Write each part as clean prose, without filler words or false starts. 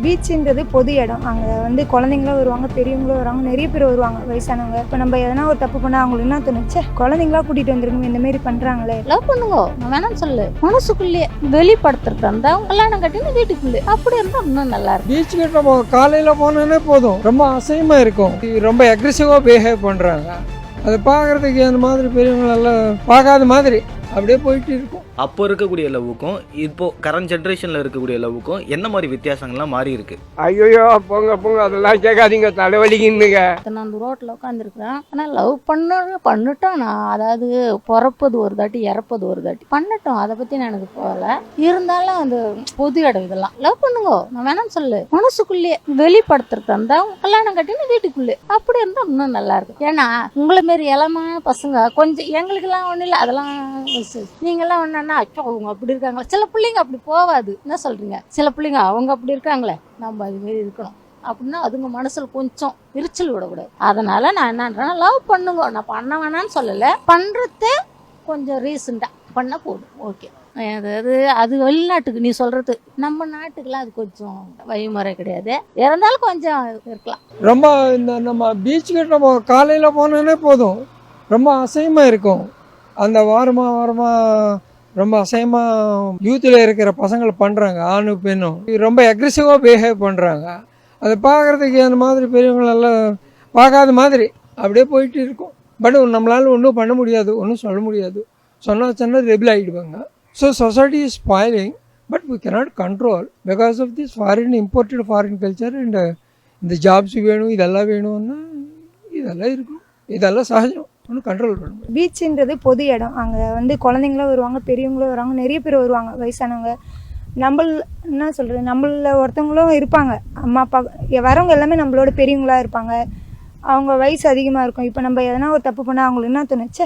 பீச்சுன்றது பொது இடம். அங்கே வந்து குழந்தைங்களும் வருவாங்க, பெரியவங்களும் வருவாங்க, நிறைய பேர் வருவாங்க வயசானவங்க. இப்போ நம்ம எதனா ஒரு தப்பு பண்ணால் அவங்களுக்கு என்ன தோணுச்சு, குழந்தைங்களா கூட்டிகிட்டு வந்துருக்கணும், இந்த மாதிரி பண்ணுறாங்களே. லவ் பண்ணுங்க, நான் வேணாம்னு சொல்லு, மனசுக்குள்ளேயே வெளிப்படுத்துறது இருந்தா கல்யாணம் கட்டின்னு வீட்டுக்குள்ளே அப்படி இருந்தால் இன்னும் நல்லா இருக்கும். பீச் கிட்ட காலையில் போனோன்னே போதும், ரொம்ப அசையமாக இருக்கும், ரொம்ப அக்ரெசிவாக பிஹேவ் பண்ணுறாங்க. அதை பார்க்குறதுக்கு அந்த மாதிரி பெரியவங்களெல்லாம் பார்க்காத மாதிரி அப்படியே போயிட்டு இருக்கும். அப்போ இருக்கக்கூடிய லவ்வுக்கும் இப்போ கரண்ட் ஜென்ரேஷனில் இருக்கக்கூடிய லவ்வுக்கும் என்ன மாதிரி வித்தியாசங்கள்லாம் மாறி இருக்கு? ஐயோ போங்க போங்க, அதெல்லாம் கேட்காதீங்க, தலைவலிக்குன்னுங்க. நான் அந்த ரோட்டில் உட்காந்துருக்குறேன், ஆனால் லவ் பண்ணிட்டோம். நான் அதாவது பிறப்பது ஒரு தாட்டி இறப்பது ஒரு தாட்டி பண்ணிட்டோம், அதை பற்றி நான் எனக்கு போகல. இருந்தாலும் அந்த பொது இடம் இதெல்லாம் லவ் பண்ணுங்க, நான் வேணாம்னு சொல்லு, மனசுக்குள்ளேயே வெளிப்படுத்துறது இருந்தா கல்யாணம் கட்டின்னு வீட்டுக்குள்ளே அப்படி இருந்தால் இன்னும் நல்லா இருக்கும். ஏன்னா உங்களை மாரி இளமான பசங்க கொஞ்சம் எங்களுக்கெல்லாம் ஒன்றும் இல்லை, அதெல்லாம் நீங்கள்லாம் ஒன்றா அச்சோ அவங்க அப்படி இருக்காங்களா. சில பிள்ளைங்க அப்படி போகாது, என்ன சொல்றீங்க, சில பிள்ளைங்க அவங்க அப்படி இருக்காங்களே நம்ம அது மாரி இருக்கணும் அப்படின்னா அதுங்க மனசுல கொஞ்சம் விரிச்சல் விடக்கூடாது. அதனால நான் என்னன்றேன்னா லவ் பண்ணுங்க, நான் பண்ண வேணான்னு சொல்லலை, பண்றதே கொஞ்சம் ரீசெண்டாக பண்ண போதும், ஓகே. அதாவது அது வெளிநாட்டுக்கு நீ சொல்றது, நம்ம நாட்டுக்குலாம் அது கொஞ்சம் வழிமுறை கிடையாது, இருந்தாலும் கொஞ்சம் இருக்கலாம். ரொம்ப இந்த நம்ம பீச் கிட்ட காலையில் போனோன்னே போதும், ரொம்ப அசையமாக இருக்கும். அந்த வாரமாக ரொம்ப அசையமாக யூத்தில் இருக்கிற பசங்களை பண்ணுறாங்க, ஆணு பெண்ணும் ரொம்ப அக்ரெசிவாக பிஹேவ் பண்ணுறாங்க. அதை பார்க்குறதுக்கு அந்த மாதிரி பெரியவங்களெல்லாம் பார்க்காத மாதிரி அப்படியே போயிட்டு இருக்கும். பட் நம்மளால் ஒன்றும் பண்ண முடியாது, ஒன்றும் சொல்ல முடியாது, சொன்னால் ரெபிள் ஆகிடுவாங்க. So society is spoiling, but we cannot control because of this imported foreign culture. இந்த ஜாப்ஸ் வேணும், இதெல்லாம் வேணும்னா இதெல்லாம் இருக்கும், இதெல்லாம் சகஜம், ஒன்றும் கண்ட்ரோல் பண்ணணும். பீச்சுன்றது பொது இடம். அங்கே வந்து குழந்தைங்களும் வருவாங்க, பெரியவங்களும் வருவாங்க, நிறைய பேர் வருவாங்க வயசானவங்க. என்ன சொல்கிறது, நம்மள ஒருத்தவங்களும் இருப்பாங்க, அம்மா அப்பா வரவங்க எல்லாமே நம்மளோட பெரியவங்களாக இருப்பாங்க. அவங்க வயசு அதிகமாக இருக்கும். இப்போ நம்ம எதனா ஒரு தப்பு பண்ணால் அவங்களுக்கு என்ன தோணுச்சு,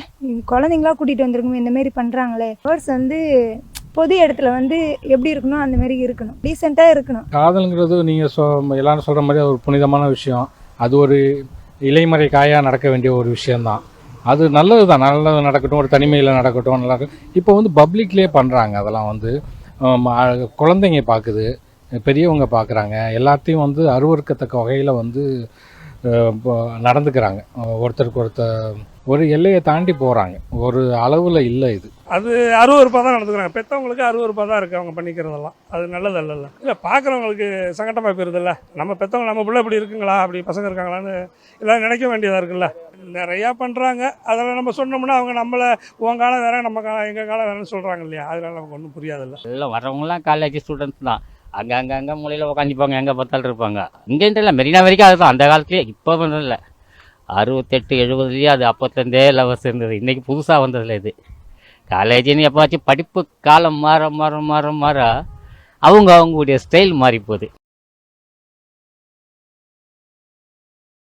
குழந்தைங்களா கூட்டிகிட்டு வந்துருக்கணும், இந்த மாதிரி பண்ணுறாங்களே. வேர்ட்ஸ் வந்து பொது இடத்துல வந்து எப்படி இருக்கணும், அந்த மாதிரி இருக்கணும், டீசெண்டாக இருக்கணும். காதலுங்கிறது நீங்கள் எல்லாரும் சொல்கிற மாதிரி ஒரு புனிதமான விஷயம். அது ஒரு இலைமறை காயாக நடக்க வேண்டிய ஒரு விஷயந்தான். அது நல்லது தான், நல்லது நடக்கட்டும், ஒரு தனிமையில் நடக்கட்டும், நல்லா இருக்கும். இப்போ வந்து பப்ளிக்லேயே பண்ணுறாங்க, அதெல்லாம் வந்து குழந்தைங்க பார்க்குது, பெரியவங்க பார்க்குறாங்க, எல்லாத்தையும் வந்து அருவருக்கத்தக்க வகையில் வந்து நடந்துக்கிறாங்க. ஒருத்தருக்கு ஒருத்தர் ஒரு எல்லையை தாண்டி போகிறாங்க, ஒரு அளவில் இல்லை. இது அது அருவருப்பாக தான் நடந்துக்கிறாங்க. பெற்றவங்களுக்கு அருவருப்பாக தான் இருக்குது அவங்க பண்ணிக்கிறதெல்லாம். அது நல்லது அல்ல. இல்லை பார்க்குறவங்களுக்கு சங்கட்டமாக போயிருதில்ல, நம்ம பெற்றவங்க நம்ம பிள்ளை இப்படி இருக்குங்களா, அப்படி பசங்க இருக்காங்களான்னு எல்லாம் நினைக்க வேண்டியதாக இருக்குல்ல. நிறையா பண்ணுறாங்க, அதில் நம்ம சொன்னோம்னா அவங்க நம்மளை உன் காலம் வேறு, நம்ம காலம் எங்கள் காலம் வேறுன்னு சொல்கிறாங்க இல்லையா. அதனால நமக்கு ஒன்றும் புரியாதில்ல. இல்லை வரவங்களாம் காலேஜ் ஸ்டூடெண்ட்ஸ் தான், அங்கே மூலையில் உட்காந்துப்பாங்க, எங்கே பார்த்தாலும் இருப்பாங்க. இங்கேன்ட்டு இல்லை, மெரினா வரைக்கும் அதுதான் அந்த காலத்துலேயே. இப்போ இல்லை, 68 70 அது அப்போத்துலேருந்தே லவர்ஸ் இருந்தது. இன்றைக்கி புதுசாக வந்ததில்ல இது. காலேஜின்னு எப்போவாச்சும் படிப்பு காலம் மாற மாற மாற மாற அவங்களுடைய ஸ்டைல் மாறி போகுது.